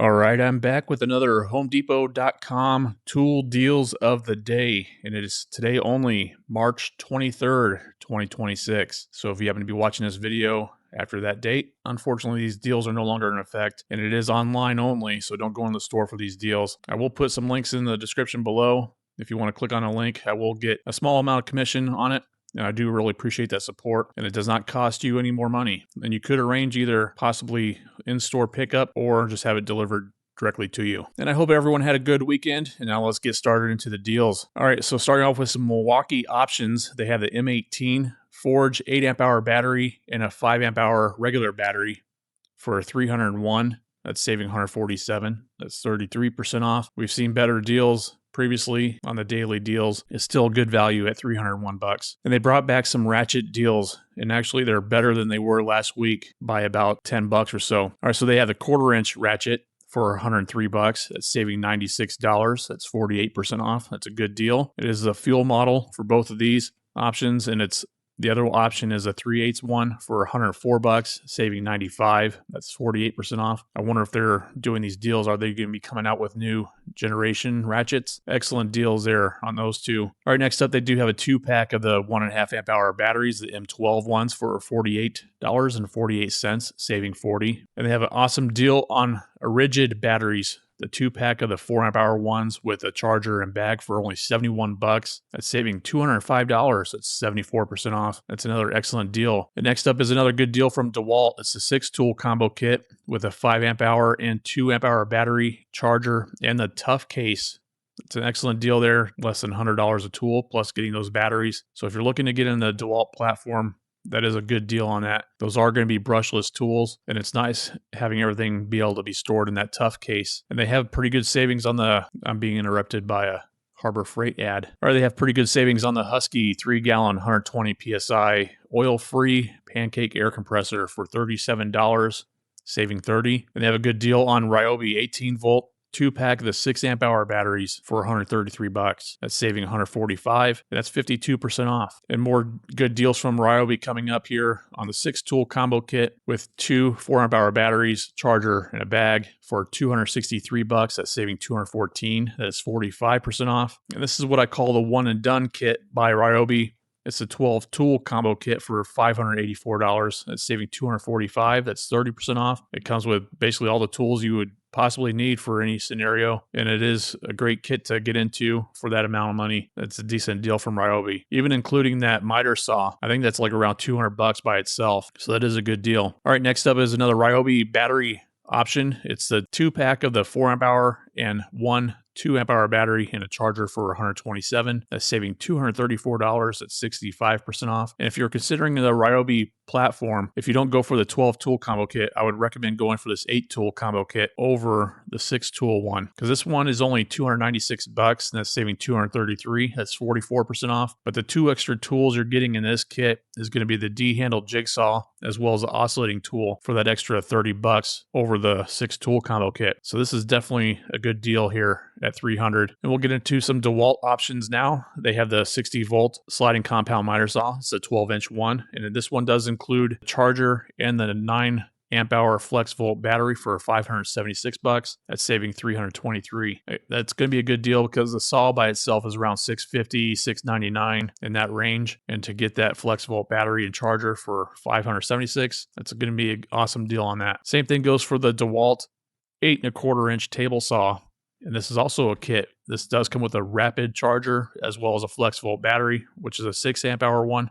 All right, I'm back with another HomeDepot.com tool deals of the day, and it is today only March 23rd, 2026. So if you happen to be watching this video after that date, unfortunately, these deals are no longer in effect, and it is online only, so don't go in the store for these deals. I will put some links in the description below. If you want to click on a link, I will get a small amount of commission on it. And I do really appreciate that support, and it does not cost you any more money. And you could arrange either possibly in-store pickup or just have it delivered directly to you. And I hope everyone had a good weekend, and now let's get started into the deals. All right, so starting off with some Milwaukee options, they have the M18 Forge 8 amp hour battery and a 5 amp hour regular battery for $301. That's saving $147. That's 33% off. We've seen better deals previously on the daily deals. It's still good value at $301. And they brought back some ratchet deals, and actually they're better than they were last week by about $10 or so. All right, so they have the 1/4-inch ratchet for $103. That's saving $96. That's 48% off. That's a good deal. It is the fuel model for both of these options, and the other option is a 3/8 one for $104, saving $95. That's 48% off. I wonder if they're doing these deals. Are they going to be coming out with new generation ratchets? Excellent deals there on those two. All right, next up, they do have a 2-pack of the 1.5 amp hour batteries, the M12 ones for $48.48, saving $40. And they have an awesome deal on rigid batteries. The 2-pack of the 4 amp hour ones with a charger and bag for only $71. That's saving $205. That's 74% off. That's another excellent deal. And next up is another good deal from DeWalt. It's a 6-tool combo kit with a 5 amp hour and 2 amp hour battery, charger, and the tough case. It's an excellent deal there. Less than $100 a tool, plus getting those batteries. So if you're looking to get in the DeWalt platform, that is a good deal on that. Those are going to be brushless tools, and it's nice having everything be able to be stored in that tough case. And they have pretty good savings on the, I'm being interrupted by a Harbor Freight ad. Or they have pretty good savings on the Husky 3-gallon 120 PSI oil-free pancake air compressor for $37, saving $30. And they have a good deal on Ryobi 18-volt 2-pack of the 6 amp hour batteries for $133. That's saving $145. That's 52% off. And more good deals from Ryobi coming up here on the 6-tool combo kit with 2 4 amp hour batteries, charger, and a bag for $263. That's saving $214. That's 45% off. And this is what I call the one and done kit by Ryobi. It's a 12-tool combo kit for $584. That's saving $245. That's 30% off. It comes with basically all the tools you would possibly need for any scenario, and it is a great kit to get into for that amount of money. That's a decent deal from Ryobi, even including that miter saw. I think that's like around $200 by itself, so that is a good deal. All right, next up is another Ryobi battery option. It's the 2-pack of the 4 amp hour and 1 2 amp hour battery and a charger for $127. That's saving $234. That's 65% off. And if you're considering the Ryobi platform, if you don't go for the 12-tool combo kit, I would recommend going for this 8-tool combo kit over the 6-tool one, because this one is only $296 and that's saving $233. That's 44% off. But the 2 extra tools you're getting in this kit is going to be the D-handle jigsaw as well as the oscillating tool for that extra $30 over the 6-tool combo kit. So this is definitely a good deal here at $300. And we'll get into some DeWalt options now. They have the 60-volt sliding compound miter saw. It's a 12-inch one, and this one does include a charger and the 9 amp hour flex volt battery for $576. That's saving $323. That's going to be a good deal because the saw by itself is around $650, $699 in that range. And to get that flex volt battery and charger for $576, that's going to be an awesome deal on that. Same thing goes for the DeWalt 8 1/4-inch table saw. And this is also a kit. This does come with a rapid charger as well as a flex volt battery, which is a 6 amp hour one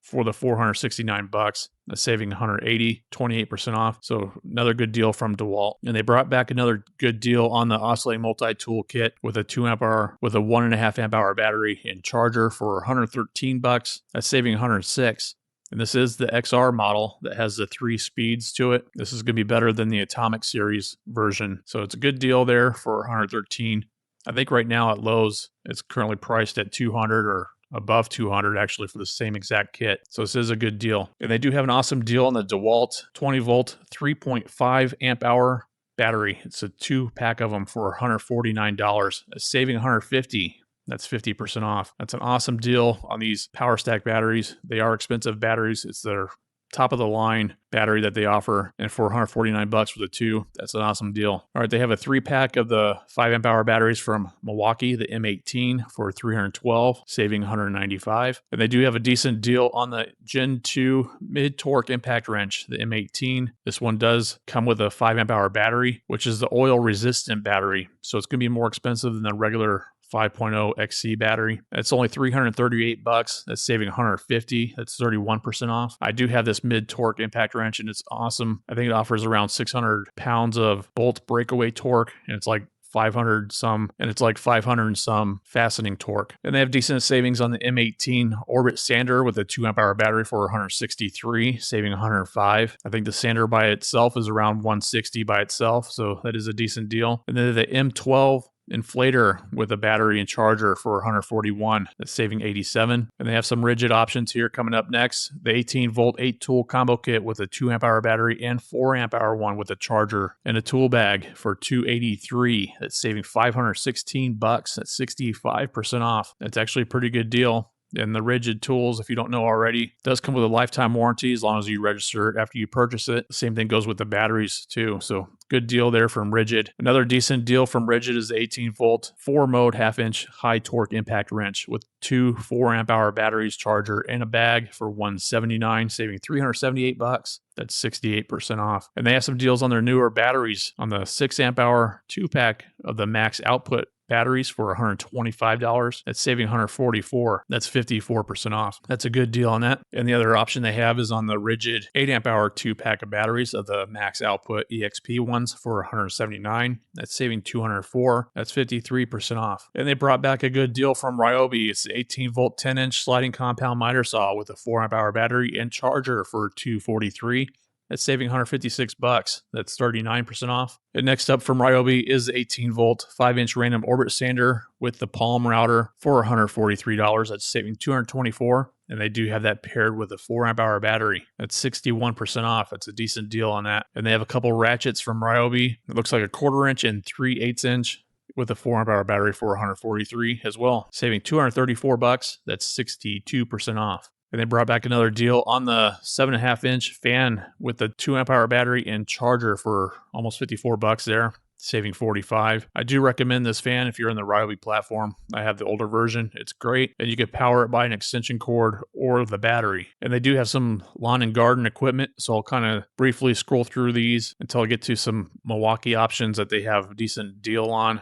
for the $469. That's saving $180, 28% off. So another good deal from DeWalt. And they brought back another good deal on the oscillating multi-tool kit with a 2 amp hour with a 1.5 amp hour battery and charger for $113. That's saving $106. And this is the XR model that has the 3 speeds to it. This is going to be better than the Atomic Series version. So it's a good deal there for $113. I think right now at Lowe's, it's currently priced at $200 or above $200 actually for the same exact kit. So this is a good deal. And they do have an awesome deal on the DeWalt 20-volt 3.5 amp hour battery. It's a 2-pack of them for $149, saving $150. That's 50% off. That's an awesome deal on these power stack batteries. They are expensive batteries. It's their top of the line battery that they offer, and for $149 for the two, that's an awesome deal. All right, they have a 3-pack of the 5 amp hour batteries from Milwaukee, the M18 for $312, saving $195. And they do have a decent deal on the Gen 2 mid torque impact wrench, the M18. This one does come with a 5 amp hour battery, which is the oil resistant battery, so it's going to be more expensive than the regular 5.0 XC battery. It's only $338. That's saving $150. That's 31% off. I do have this mid torque impact wrench, and it's awesome. I think it offers around 600 pounds of bolt breakaway torque, and it's like 500 some, and it's like 500 and some fastening torque. And they have decent savings on the M18 Orbit sander with a 2 amp hour battery for $163, saving $105. I think the sander by itself is around $160 by itself, so that is a decent deal. And then the M12 inflator with a battery and charger for $141. That's saving $87. And they have some rigid options here coming up next. The 18-volt 8-tool combo kit with a 2 amp hour battery and 4 amp hour one with a charger and a tool bag for $283. That's saving $516. That's 65% off. That's actually a pretty good deal. And the rigid tools, if you don't know already, does come with a lifetime warranty as long as you register it after you purchase it. The same thing goes with the batteries too. So good deal there from Rigid. Another decent deal from Rigid is the 18-volt 4-mode half-inch high torque impact wrench with 2 4 amp hour batteries, charger, and a bag for $179, saving $378. That's 68% off. And they have some deals on their newer batteries on the 6 amp hour 2-pack of the max output batteries for $125. That's saving $144. That's 54% off. That's a good deal on that. And the other option they have is on the Rigid 8 amp hour 2-pack of batteries of the max output EXP ones for $179. That's saving $204. That's 53% off. And they brought back a good deal from Ryobi. It's the 18-volt 10-inch sliding compound miter saw with a 4 amp hour battery and charger for $243. That's saving $156. That's 39% off. And next up from Ryobi is the 18-volt 5-inch random orbit sander with the palm router for $143. That's saving $224. And they do have that paired with a 4 amp hour battery. That's 61% off. That's a decent deal on that. And they have a couple ratchets from Ryobi. It looks like a 1/4 inch and 3/8 inch with a 4 amp hour battery for $143 as well, saving $234. That's 62% off. And they brought back another deal on the 7.5 inch fan with the 2 amp hour battery and charger for almost $54 there, saving $45. I do recommend this fan if you're in the Ryobi platform. I have the older version. It's great. And you can power it by an extension cord or the battery. And they do have some lawn and garden equipment. So I'll kind of briefly scroll through these until I get to some Milwaukee options that they have a decent deal on,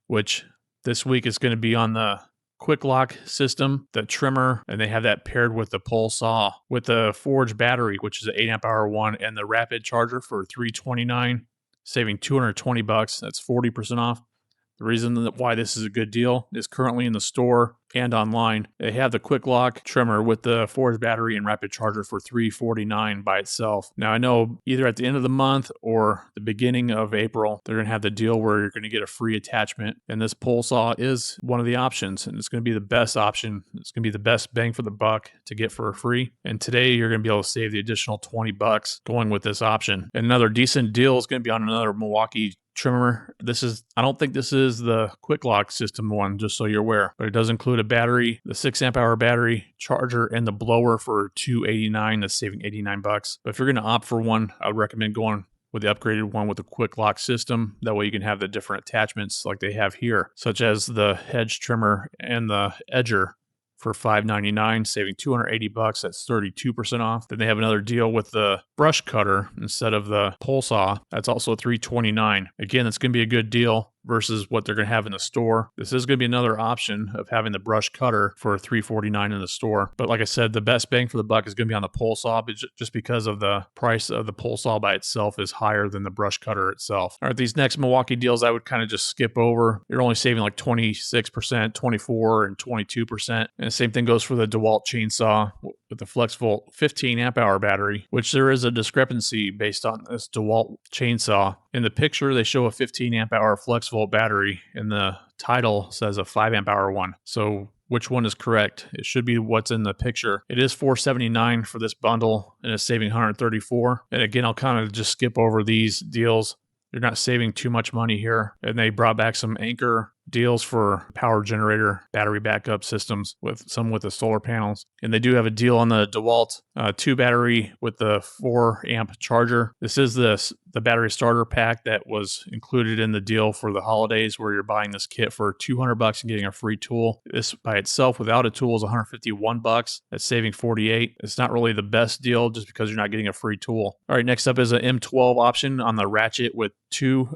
which this week is going to be on the quick lock system, the trimmer, and they have that paired with the pole saw with the Forge battery, which is an 8 amp hour one, and the rapid charger for $329, saving $220. That's 40% off. The reason why this is a good deal is currently in the store and online. They have the quick lock trimmer with the Forge battery and rapid charger for $349 by itself. Now I know either at the end of the month or the beginning of April, they're going to have the deal where you're going to get a free attachment. And this pole saw is one of the options, and it's going to be the best option. It's going to be the best bang for the buck to get for free. And today you're going to be able to save the additional $20 going with this option. And another decent deal is going to be on another Milwaukee trimmer. I don't think this is the quick lock system one, just so you're aware, but it does include a battery, the 6 amp hour battery, charger, and the blower for $289. That's saving $89. But if you're going to opt for one, I would recommend going with the upgraded one with a quick lock system. That way you can have the different attachments like they have here, such as the hedge trimmer and the edger for $599, saving $280. That's 32% off. Then they have another deal with the brush cutter instead of the pole saw. That's also $329. Again, that's going to be a good deal versus what they're going to have in the store. This is going to be another option of having the brush cutter for $349 in the store. But like I said, the best bang for the buck is going to be on the pole saw, but just because of the price of the pole saw by itself is higher than the brush cutter itself. All right, these next Milwaukee deals I would kind of just skip over. You're only saving like 26%, 24%, and 22%. And the same thing goes for the DeWalt chainsaw with the FlexVolt 15 amp hour battery, which there is a discrepancy based on this DeWalt chainsaw. In the picture, they show a 15 amp hour FlexVolt battery, and the title says a 5 amp hour one. So which one is correct? It should be what's in the picture. It is $479 for this bundle, and it's saving $134. And again, I'll kind of just skip over these deals. You're not saving too much money here. And they brought back some Anchor deals for power generator battery backup systems, with some with the solar panels. And they do have a deal on the DeWalt 2 battery with the 4 amp charger. This is the battery starter pack that was included in the deal for the holidays, where you're buying this kit for $200 and getting a free tool. This by itself without a tool is $151. That's saving $48. It's not really the best deal just because you're not getting a free tool. All right, next up is an M12 option on the ratchet with 2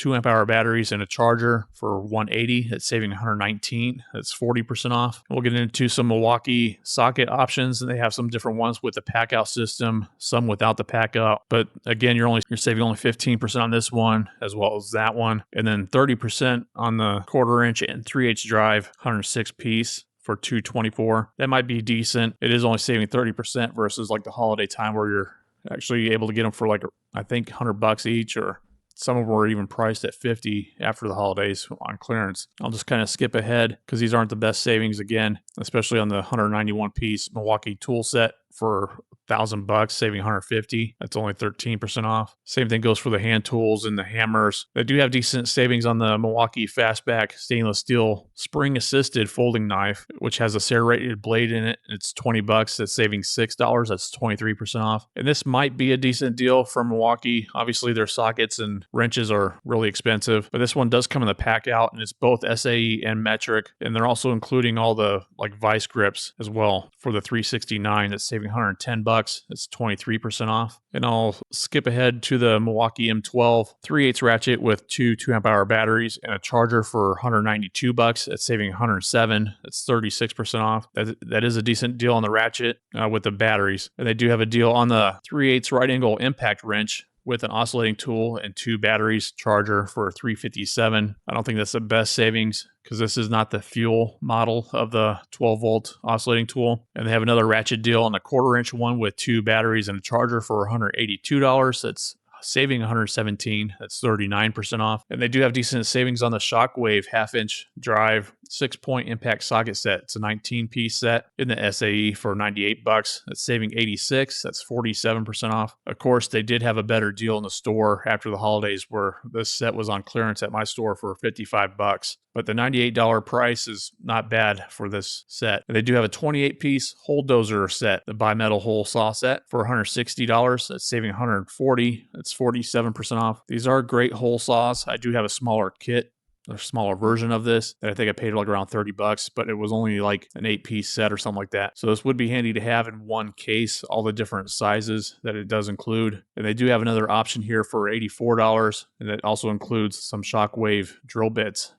amp hour batteries and a charger for $180. That's saving $119. That's 40% off. We'll get into some Milwaukee socket options, and they have some different ones with the pack out system, some without the pack out. But again, you're saving only 15% on this one as well as that one, and then 30% on the 1/4 inch and 3/8 drive 106 piece for $224. That might be decent. It is only saving 30% versus like the holiday time, where you're actually able to get them for like, I think, $100 each, or some of them were even priced at $50 after the holidays on clearance. I'll just kind of skip ahead because these aren't the best savings again, especially on the 191 piece Milwaukee tool set for $1,000, saving $150. That's only 13% off. Same thing goes for the hand tools and the hammers. They do have decent savings on the Milwaukee Fastback stainless steel spring assisted folding knife, which has a serrated blade in it. It's $20. That's saving $6. That's 23% off. And this might be a decent deal from Milwaukee. Obviously, their sockets and wrenches are really expensive, but this one does come in the pack out, and it's both SAE and metric. And they're also including all the like vice grips as well for the 369. That's saving $110. It's 23% off. And I'll skip ahead to the Milwaukee M12 3/8 ratchet with 2 amp hour batteries and a charger for $192. That's saving $107. That's 36% off. That is a decent deal on the ratchet with the batteries. And they do have a deal on the 3/8 right angle impact wrench with an oscillating tool and 2 batteries, charger for $357. I don't think that's the best savings because this is not the fuel model of the 12 volt oscillating tool. And they have another ratchet deal on the 1/4 inch one with 2 batteries and a charger for $182. That's saving $117. That's 39% off. And they do have decent savings on the Shockwave 1/2 inch drive 6-point impact socket set. It's a 19-piece set in the SAE for $98. That's saving $86. That's 47% off. Of course, they did have a better deal in the store after the holidays, where this set was on clearance at my store for $55. But the $98 price is not bad for this set. And they do have a 28-piece hole dozer set, the bimetal hole saw set, for $160. That's saving $140. That's 47% off. These are great hole saws. I do have a smaller kit, a smaller version of this that I think I paid like around $30, but it was only like an 8-piece set or something like that. So this would be handy to have in one case, all the different sizes that it does include. And they do have another option here for $84, and that also includes some Shockwave drill bits.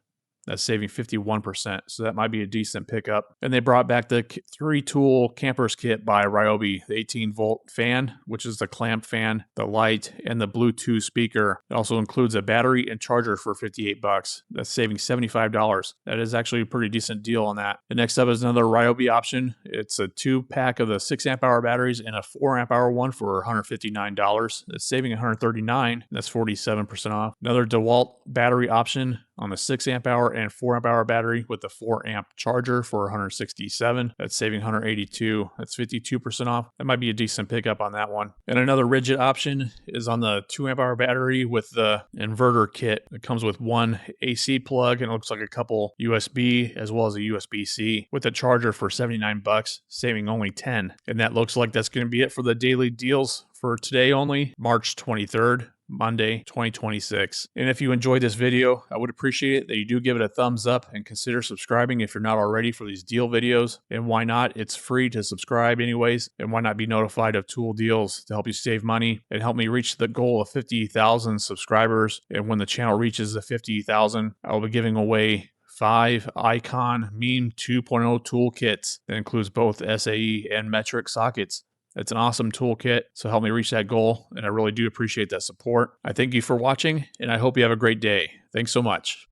That's saving 51%, so that might be a decent pickup. And they brought back the 3-tool campers kit by Ryobi, the 18-volt fan, which is the clamp fan, the light, and the Bluetooth speaker. It also includes a battery and charger for $58. That's saving $75. That is actually a pretty decent deal on that. And next up is another Ryobi option. It's a 2-pack of the 6 amp hour batteries and a 4 amp hour one for $159. That's saving $139. That's 47% off. Another DeWalt battery option on the 6 amp hour and 4 amp hour battery with the 4 amp charger for $167. That's saving $182. That's 52% off. That might be a decent pickup on that one. And another rigid option is on the 2 amp hour battery with the inverter kit. It comes with one AC plug and it looks like a couple USB as well as a USB-C with a charger for $79, saving only $10. And that looks like that's going to be it for the daily deals for today only, March 23rd. Monday, 2026. And if you enjoyed this video, I would appreciate it that you do give it a thumbs up and consider subscribing if you're not already for these deal videos. And why not? It's free to subscribe anyways. And why not be notified of tool deals to help you save money and help me reach the goal of 50,000 subscribers. And when the channel reaches the 50,000, I will be giving away 5 Icon Meme 2.0 toolkits that includes both SAE and metric sockets. It's an awesome toolkit, so help me reach that goal, and I really do appreciate that support. I thank you for watching, and I hope you have a great day. Thanks so much.